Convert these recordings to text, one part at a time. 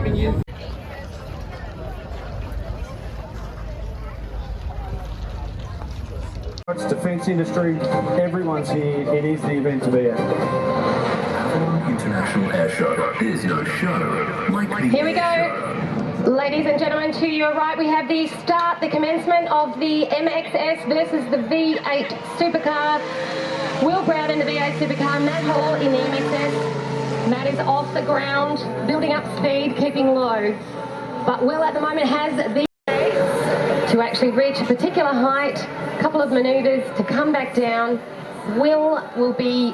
having you. It's defence industry, everyone's here, it is the event to be at. Avalon International Airshow. There's no show like the Here we go. Airshow. Ladies and gentlemen, to your right we have the start, the commencement of the MXS versus the V8 Supercar. Will Brown in the V8 Supercar, Matt Hall in the MXS. Matt is off the ground, building up speed, keeping low. But Will at the moment has the to actually reach a particular height, a couple of manoeuvres to come back down. Will be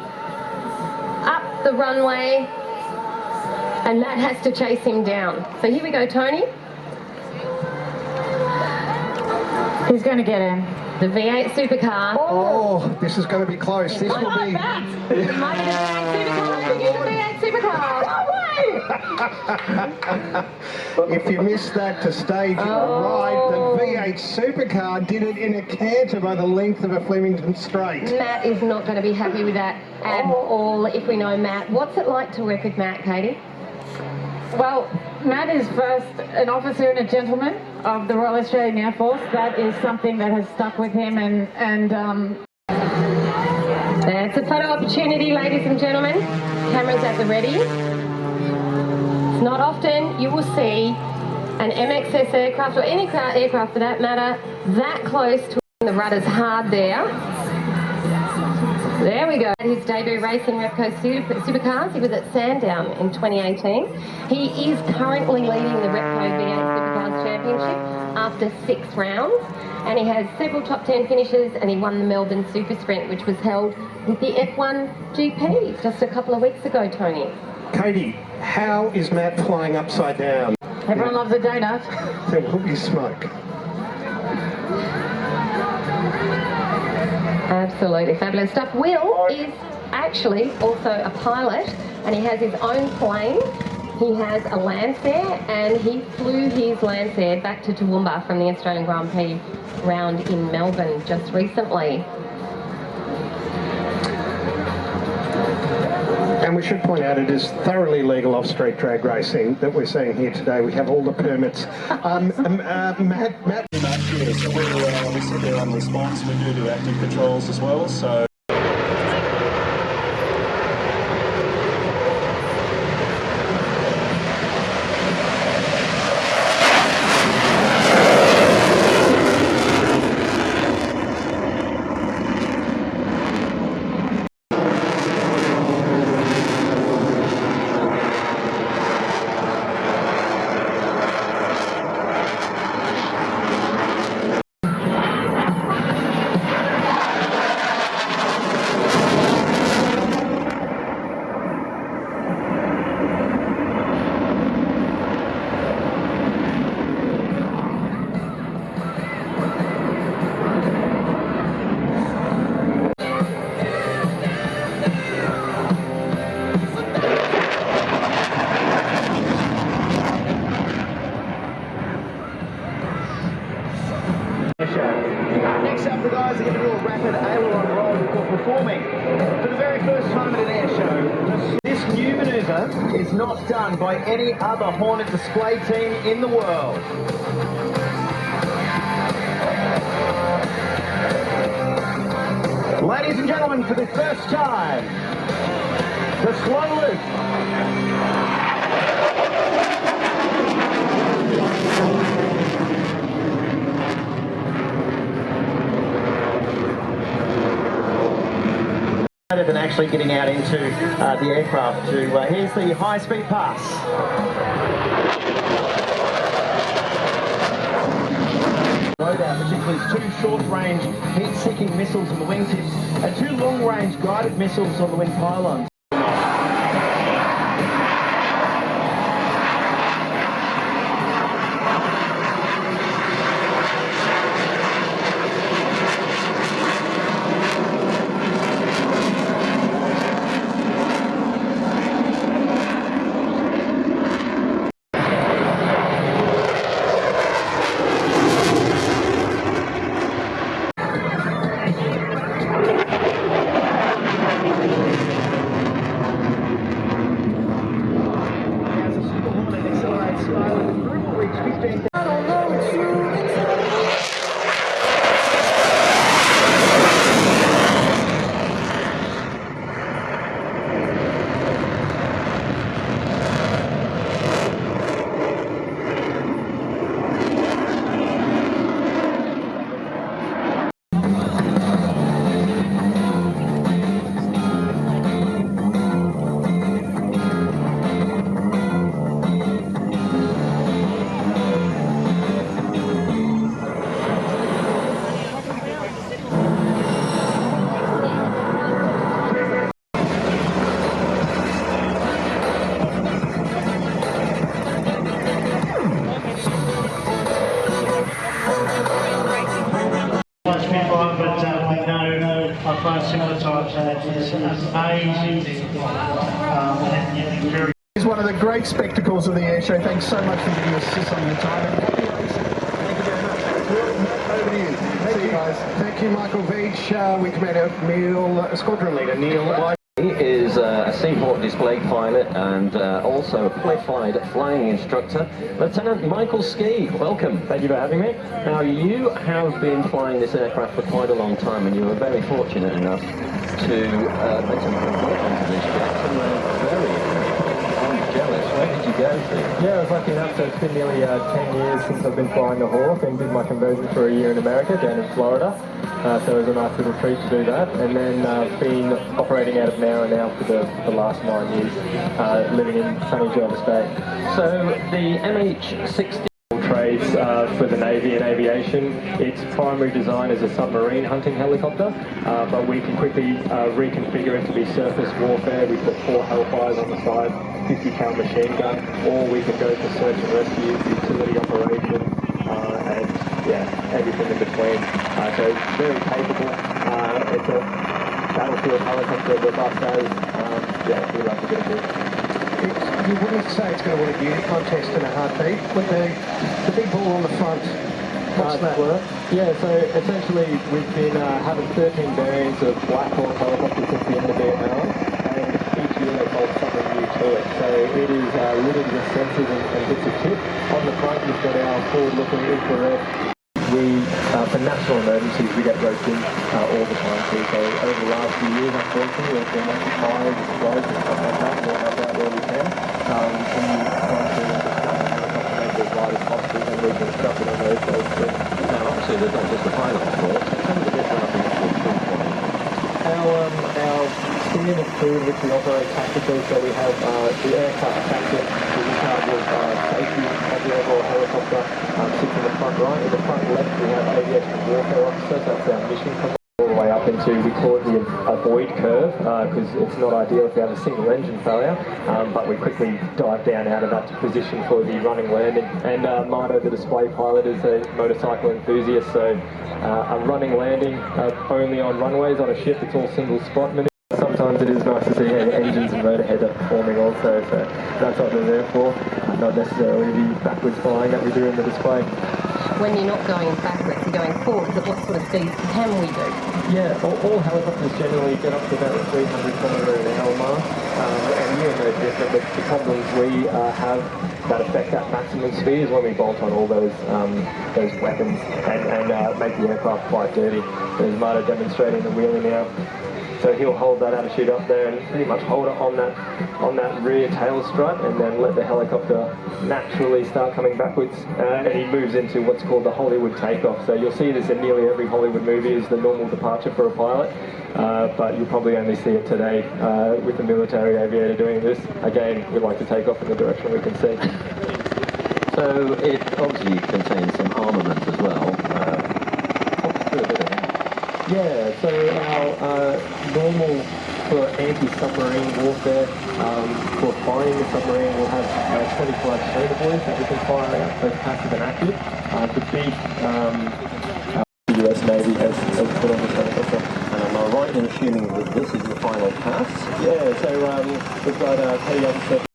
up the runway and Matt has to chase him down. So here we go, Tony. He's going to get in. The V8 Supercar. Oh, this is going to be close. This will be... It might be the V8 Supercar. I think it's the V8 Supercar. No way! If you missed that to stage right, the V8 Supercar did it in a canter by the length of a Flemington straight. Matt is not going to be happy with that at all, if we know Matt. What's it like to work with Matt, Katie? Well, Matt is first an officer and a gentleman of the Royal Australian Air Force. That is something that has stuck with him and That's a photo opportunity, ladies and gentlemen. Cameras at the ready. It's not often you will see an MXS aircraft, or any aircraft for that matter, that close to the rudders hard there. There we go. His debut race in Repco Supercars. He was at Sandown in 2018. He is currently leading the Repco V8 Supercars Championship after 6 rounds. And he has several top 10 finishes, and he won the Melbourne Super Sprint, which was held with the F1 GP just a couple of weeks ago, Tony. Katie, how is Matt flying upside down? everyone loves a donut. There will be smoke. Absolutely fabulous stuff. Will is actually also a pilot, and he has his own plane. He has a Lancer, and he flew his Lancer back to Toowoomba from the Australian Grand Prix round in Melbourne just recently. And we should point out it is thoroughly legal off-street drag racing that we're seeing here today. We have all the permits. Matt? Yeah, so we sit there on response. We do active patrols as well. So. Next up, the guys are going to do a rapid Avalon roll before performing. For the very first time at an air show, this new manoeuvre is not done by any other Hornet display team in the world. Ladies and gentlemen, for the first time, the slow loop. Than actually getting out into the aircraft. Here's the high-speed pass. Loadout, which includes 2 short-range heat-seeking missiles on the wingtips and 2 long-range guided missiles on the wing pylons. Group will reach 15,000. Spitfire, but we know I find similar types and it's amazing. Very It's one of the great spectacles of the air show. Thanks so much for giving us some of your time. And congratulations. Thank you very much. Over to you. Thank you, guys. Thank you, Michael Veach, Wing Commander Neil, Squadron Leader Neil White. He is a Seawhawk display pilot and also a qualified flying instructor. Lieutenant Michael Ski, welcome. Thank you for having me. Now, you have been flying this aircraft for quite a long time, and you were very fortunate enough to make some promotions to this jet, and we're very jealous. Where did you go to? Yeah, I was lucky enough, so it's been nearly 10 years since I've been flying the Hawk, and did my conversion for a year in America, down in Florida. So it was a nice little treat to do that, and then been operating out of Nowra now for the last 9 years, living in sunny Jervis Bay. So the MH-60 trades for the Navy and aviation. Its primary design is a submarine hunting helicopter, but we can quickly reconfigure it to be surface warfare. We put 4 Hellfires on the side, 50 cal machine gun, or we can go for search and rescue, utility operations, and yeah, everything in between. So very capable. It's a battlefield helicopter, robust as, yeah, we love to get it. You wouldn't say it's going to win a beauty contest in a heartbeat, but the big ball on the front, what's that? Yeah, so essentially we've been having 13 variants of Black Hawk helicopters since the end of Vietnam, and each year they bolt something new to it. So it is littered with sensors and bits of kit. On the front we've got our forward-looking infrared. For national emergencies, we get roped in all the time too. So over the last few years, unfortunately, there's been lots of fires, explosions, stuff like that. We'll help out where we can. And we try to make it as light as possible, and we've been instructed on those roles too. Now, obviously, there's not just the pilot for it. Some of the different Our standard crew, which we operate tactically, so we have the aircraft captain, who's in charge of safety of the overall helicopter, sits in the front right. In the front left, we have aviation warfare officers. That's our mission command. All the way up into, we call it the avoid curve, because it's not ideal if we have a single engine failure, but we quickly dive down out of that to position for the running landing. And Mardo, the display pilot, is a motorcycle enthusiast, so a running landing only on runways on a ship. It's all single spot maneuver. Sometimes it is nice to see how the engines and motor heads are performing also, so that's what they're there for, not necessarily the backwards flying that we do in the display. When you're not going backwards, you're going forwards, what sort of speeds can we do? Yeah, all helicopters generally get up to about the 300 km/h mark, and you're no different. The problems we have that affect that maximum speed is when we bolt on all those weapons and make the aircraft quite dirty. There's Marta demonstrating the wheelie now. So he'll hold that attitude up there and pretty much hold it on that rear tail strut, and then let the helicopter naturally start coming backwards. And he moves into what's called the Hollywood takeoff. So you'll see this in nearly every Hollywood movie is the normal departure for a pilot, but you'll probably only see it today with the military aviator doing this. Again, we like to take off in the direction we can see. So it obviously contains some armament as well. Talk us through a bit of that. Yeah, so our normal for anti-submarine warfare, for firing the submarine, we'll have 25 sonar buoys that we can fire out, both passive and active, to beat the US Navy has put on the helicopter. Am I right in assuming that this is the final pass? Yeah, so we've got K-17.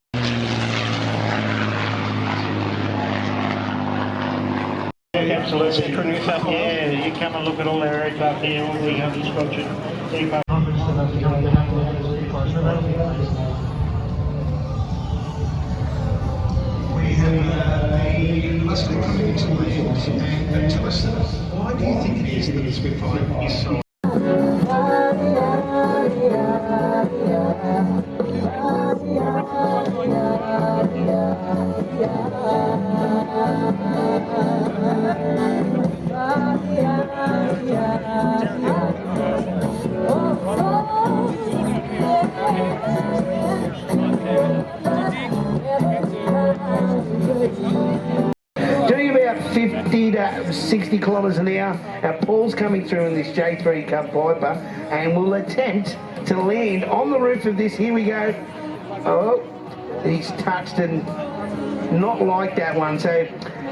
Absolutely. Yeah, you come and look at all our aircraft here, all the squadron depot. We Spitfire is so. Doing about 50 to 60 kilometres an hour. Now Paul's coming through in this J3 Cub Viper and will attempt to land on the roof of this. Here we go. Oh, he's touched and not like that one. So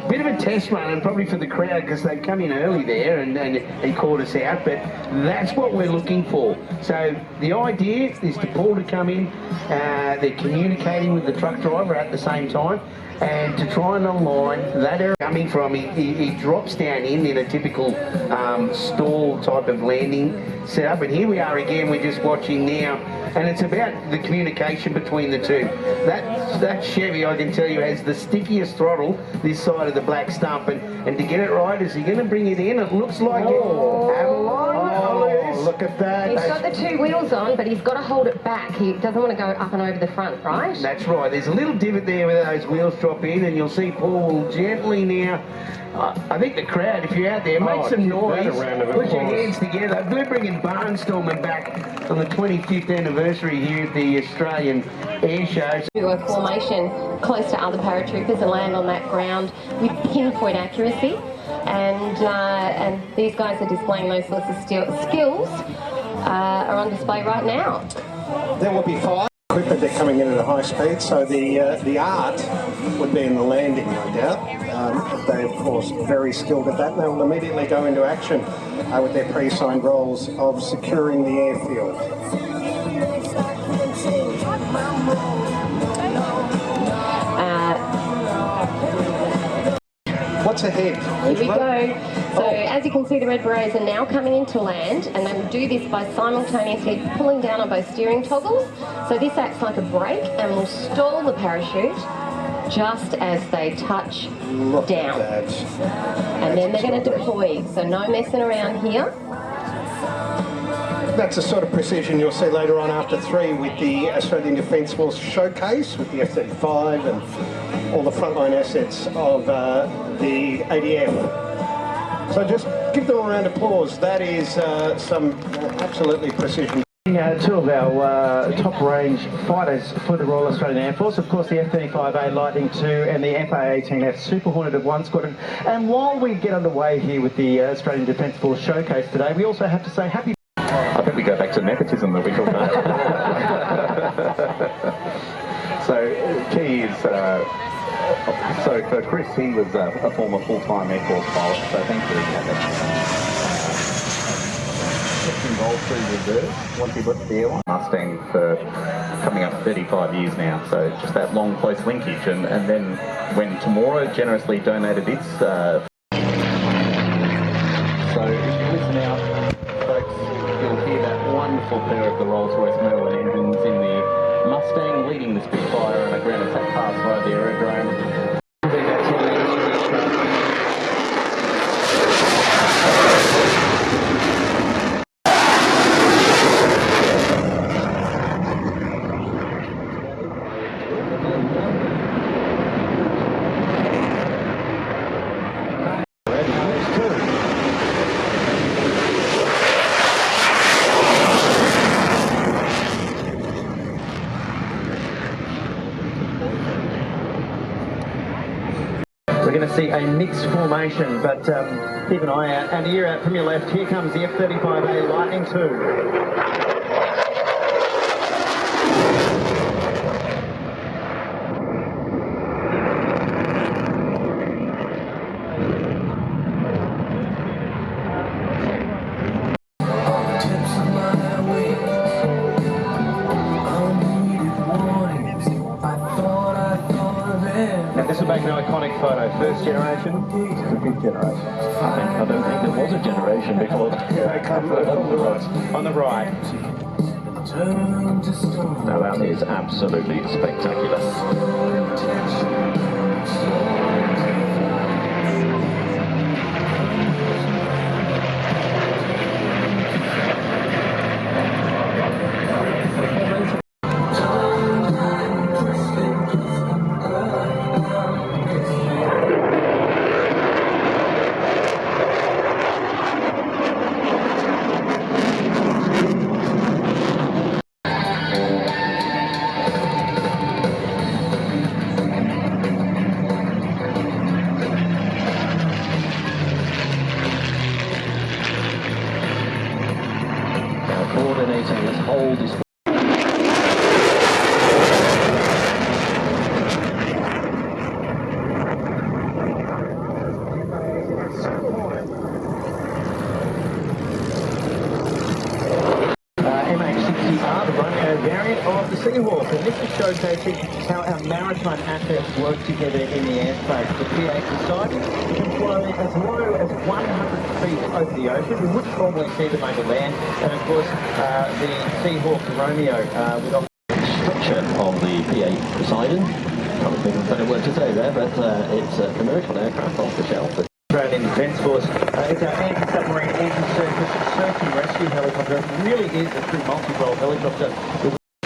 bit of a test run, and probably for the crowd because they've come in early there and he caught us out, but that's what we're looking for. So the idea is for Paul to come in, they're communicating with the truck driver at the same time, and to try and align that area coming from, he drops down in a typical stall type of landing setup, and here we are again, we're just watching now, and it's about the communication between the two. That Chevy, I can tell you, has the stickiest throttle this side of the black stump, and to get it right, is he going to bring it in? It looks like Avalon. Oh, look at that. He's got the two wheels on, but he's got to hold it back. He doesn't want to go up and over the front, right? That's right. There's a little divot there where those wheels drop in, and you'll see Paul will gently now. I think the crowd, if you're out there, make some noise. Put your hands together. We're bringing Barnstorming back on the 25th anniversary here at the Australian Airshow. Do a formation close to other paratroopers and land on that ground with pinpoint accuracy. And these guys are displaying those sorts of skills are on display right now. There will be fire equipment. They're coming in at a high speed, so the art would be in the landing, no doubt. They're, of course, very skilled at that. They will immediately go into action with their pre-signed roles of securing the airfield. What's ahead? Here we go. So as you can see, the Red Berets are now coming into land, and they will do this by simultaneously pulling down on both steering toggles. So this acts like a brake and will stall the parachute just as they touch down. And then they're going to deploy, so no messing around here. That's the sort of precision you'll see later on after 3 with the Australian Defence Force showcase with the F-35 and all the frontline assets of the ADF. So just give them a round of applause. That is some absolutely precision. Two of our top-range fighters for the Royal Australian Air Force, of course the F-35A Lightning II and the FA-18F Super Hornet of 1 Squadron. And while we get underway here with the Australian Defence Force showcase today, we also have to say happy... I think we go back to nepotism that we talked about. So, key is, so for Chris, he was a former full-time Air Force pilot, so thankfully he had that involved through reserve once he left the airline. Mustang for coming up 35 years now, so just that long, close linkage. And then when Tomorrow generously donated its... So if you listen out, folks, you'll hear that wonderful pair of the Rolls-Royce Merlin engines in the Mustang leading the Spitfire on a ground attack pass by the aerodrome. We're going to see a mixed formation, but keep an eye out. And here from your left, here comes the F-35A Lightning II. This will make an iconic photo. First generation? It's a fifth generation. I don't think there was a generation before. On the right. Now that is absolutely spectacular. whole display. MXS-R, the Romeo variant of the Seawhawk, and this is showcasing how our maritime assets work together in the airspace. The P8 Poseidon can fly as low as 100 feet over the ocean. We wouldn't normally see them over land, and of course the Seawhawk Romeo with a structure of the P8 Poseidon. Can't think of a better word to say there, but it's a commercial aircraft off the shelf. Australian Defence Force. It's our anti-submarine, anti-surface search and rescue helicopter. It really is a true multi-role helicopter.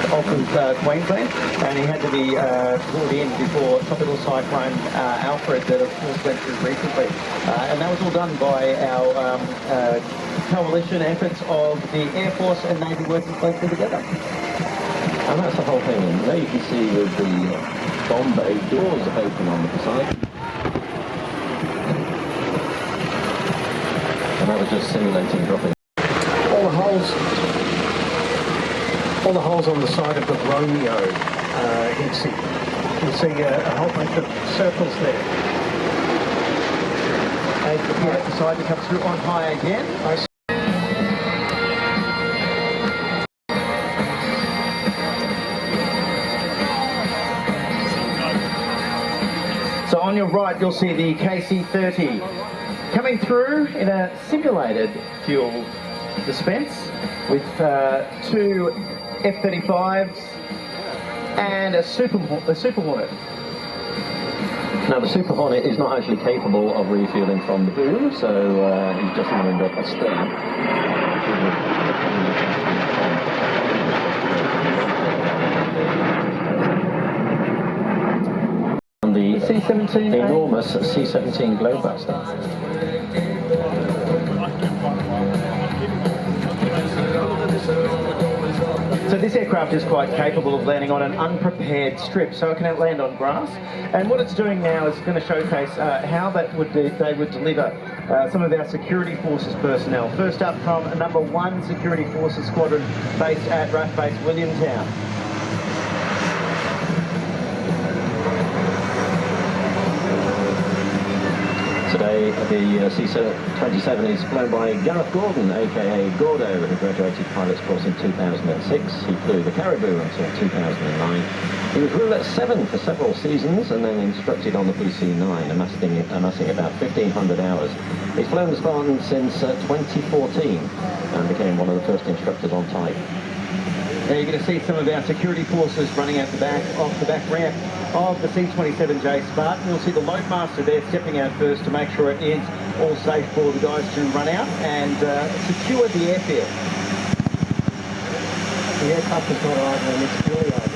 Off of Queensland, and he had to be brought in before tropical cyclone Alfred that of course went through recently. And that was all done by our coalition efforts of the Air Force and Navy working closely together. And that's the whole thing. And there you can see with the bomb bay doors open on the Poseidon. And that was just simulating dropping. All the holes on the side of the Romeo, you see a whole bunch of circles there. As the P8 Poseidon comes through on high again. So on your right, you'll see the KC-30 coming through in a simulated fuel dispense with two F-35s and a Super Hornet. Now the Super Hornet is not actually capable of refueling from the boom, so he's just lined up astern. And the C-17, enormous C-17 Globemaster. So this aircraft is quite capable of landing on an unprepared strip, so it can land on grass. And what it's doing now is going to showcase how they would deliver some of our security forces personnel. First up from number 1 Security Forces Squadron based at RAAF Base Williamtown. Today, the C-27 is flown by Gareth Gordon, aka Gordo, who graduated pilot's course in 2006. He flew the Caribou until 2009. He was roulette 7 for several seasons and then instructed on the PC-9, amassing about 1,500 hours. He's flown the Sparton since 2014 and became one of the first instructors on type. Now you're going to see some of our security forces running out the back, off the back ramp of the C-27J Sparton. You'll see the Globemaster there stepping out first to make sure it is all safe for the guys to run out and secure the airfield. The aircraft is not idling, it's purely idling.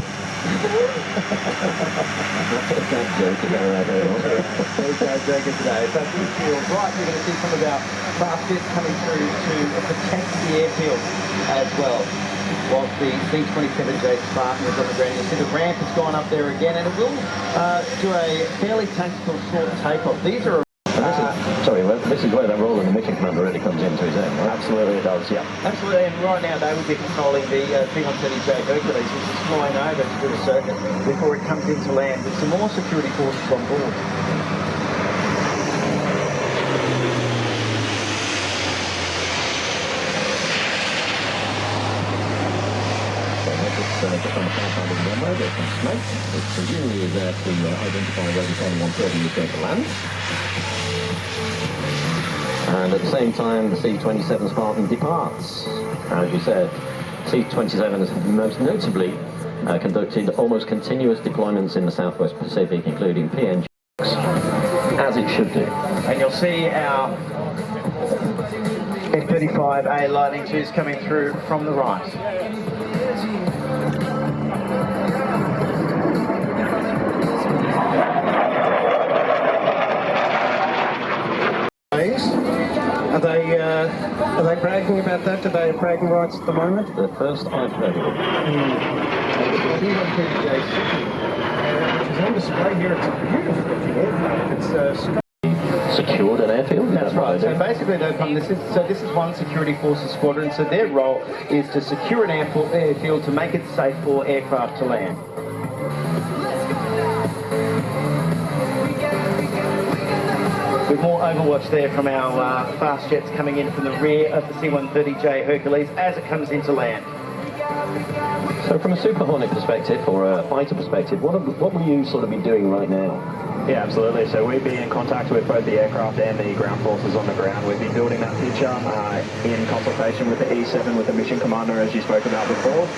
Joking today. So this field, right, you're going to see some of our fast jets coming through to protect the airfield as well. Whilst the C-27J Spartan is on the ground, you see the ramp has gone up there again, and it will do a fairly tactical short takeoff. These are this is where that role in the mission commander really comes into his own, right? Absolutely it does, yeah. Absolutely, and right now they will be controlling the C-130J Hercules, which is flying over to do a circuit before it comes into land with some more security forces on board. Just on the south of the runway, there's some smoke. It presumably is there to identify where the Airshow 130 is going to land. And at the same time, the C-27 Spartan departs. As you said, C-27 has most notably conducted almost continuous deployments in the Southwest Pacific, including PNG, as it should do. And you'll see our F-35A Lightning IIs coming through from the right. Are they bragging about that? Are they bragging rights at the moment? The first I've heard of it. Which is on display here. It's a beautiful looking aircraft. It's secured an airfield? That's right. So basically, this is one security forces squadron. So their role is to secure an airfield to make it safe for aircraft to land. With more Overwatch there from our fast jets coming in from the rear of the C-130J Hercules as it comes into land. So from a Super Hornet perspective, or a fighter perspective, what will you sort of be doing right now? Yeah, absolutely. So we'd be in contact with both the aircraft and the ground forces on the ground. We'd be building that picture in consultation with the E7, with the mission commander, as you spoke about before.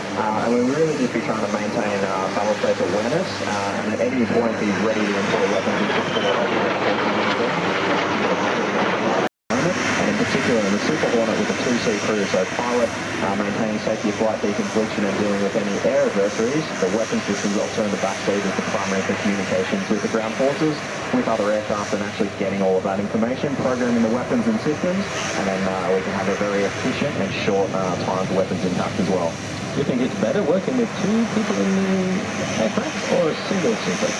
And we'll really just be trying to maintain battle space awareness and at any point be ready to employ weapons in support of the ground forces. And in particular, in the Super Hornet with a 2-seat crew, so pilot maintaining safety of flight deconfliction and dealing with any air adversaries. The weapon systems also in the backseat as the primary for communications with the ground forces, with other aircraft, and actually getting all of that information, programming the weapons and systems, and then we can have a very efficient and short time to weapons impact as well. Do you think it's better working with 2 people in the aircraft or a single super?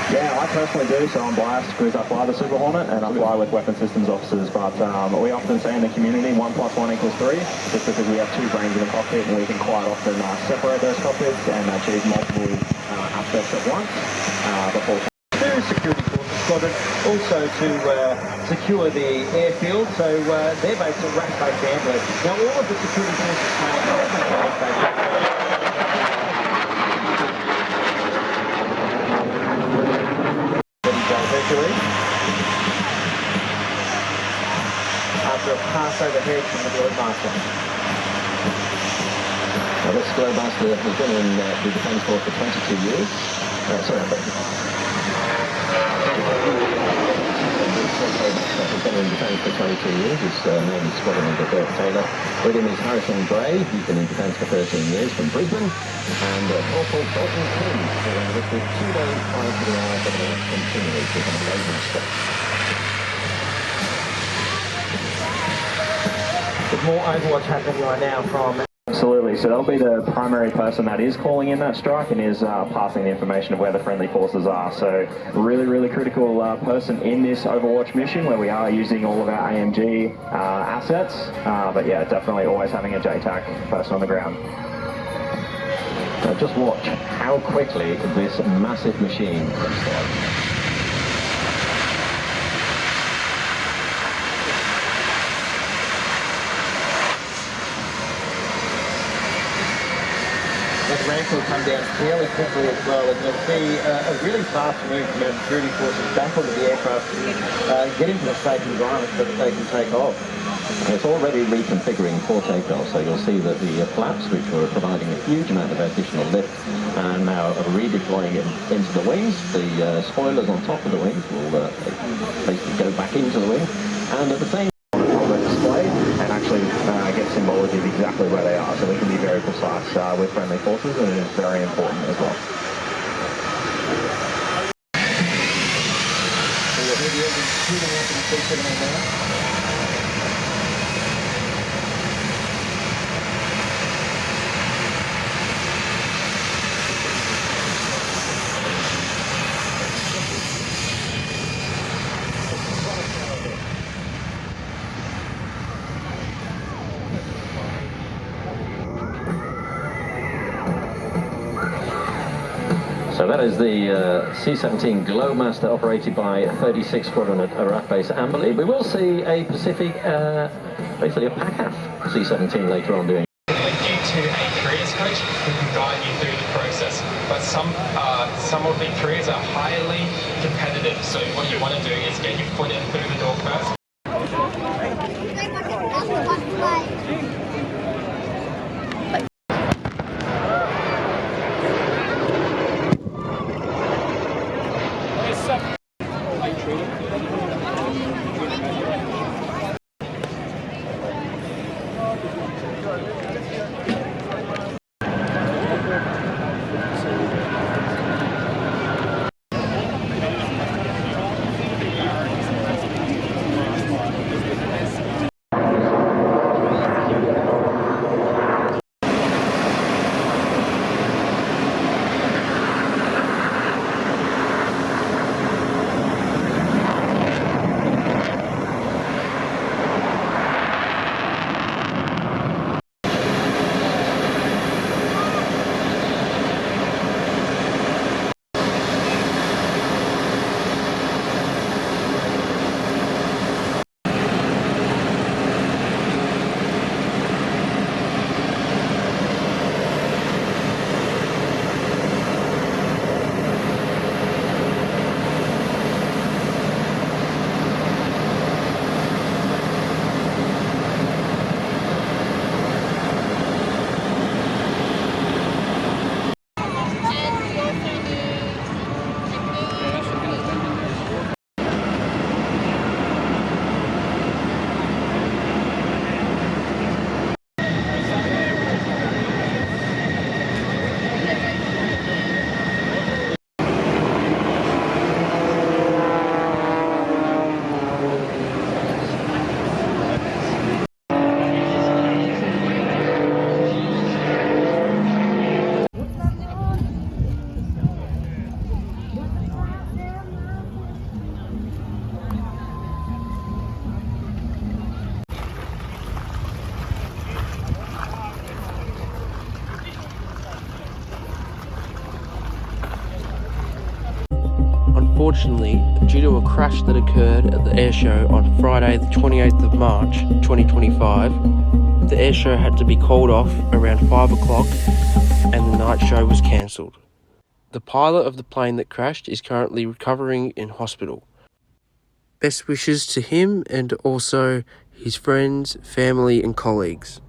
Yeah, I personally do, so I'm biased because I fly the Super Hornet and I fly with weapon systems officers, but we often say in the community 1 + 1 = 3, just because we have 2 brains in the cockpit and we can quite often separate those cockpits and achieve multiple aspects at once before. Security forces squadron also to secure the airfield, so they're based at RAAF Base Ambler. Now all of the security forces Hercules. After a pass overhead from the Globemaster. Now this Globemaster has been in the Defence Force for 22 years. He's been in Defence for 22 years. His name is Squadron Leader Bert Taylor. With him is Harrison Gray. He's been in Defence for 13 years from Brisbane. And Corporal Bolton King, with the 2 days prior to the hour that will continue to an amazing step. There's more Overwatch happening right now from... Absolutely, so that'll be the primary person that is calling in that strike and is passing the information of where the friendly forces are. So really critical person in this Overwatch mission where we are using all of our AMG assets, but yeah, definitely always having a JTAC person on the ground. Now just watch how quickly this massive machine can start. That ramp will come down fairly quickly as well, and you'll see a really fast move from our security forces back onto the aircraft, get into a safe environment so that they can take off. It's already reconfiguring for takeoff, so you'll see that the flaps, which were providing a huge amount of additional lift, and now redeploying it into the wings. The spoilers on top of the wings will basically go back into the wing, and at the same display and actually get symbology of exactly where they are, so we can be very precise with friendly forces, and it is very important as well. So you'll hear the engine shooting up in the C-7 now. So that is the C-17 Globemaster operated by 36 Squadron at RAAF Base Amberley. We will see a Pacific, basically a PACAF C-17 later on doing. Link you to a careers coach who can guide you through the process. But some of the careers are highly competitive, so what you want to do is get your foot in through the door first. Unfortunately, due to a crash that occurred at the Airshow on Friday the 28th of March 2025, the Airshow had to be called off around 5 o'clock and the night show was cancelled. The pilot of the plane that crashed is currently recovering in hospital. Best wishes to him and also his friends, family and colleagues.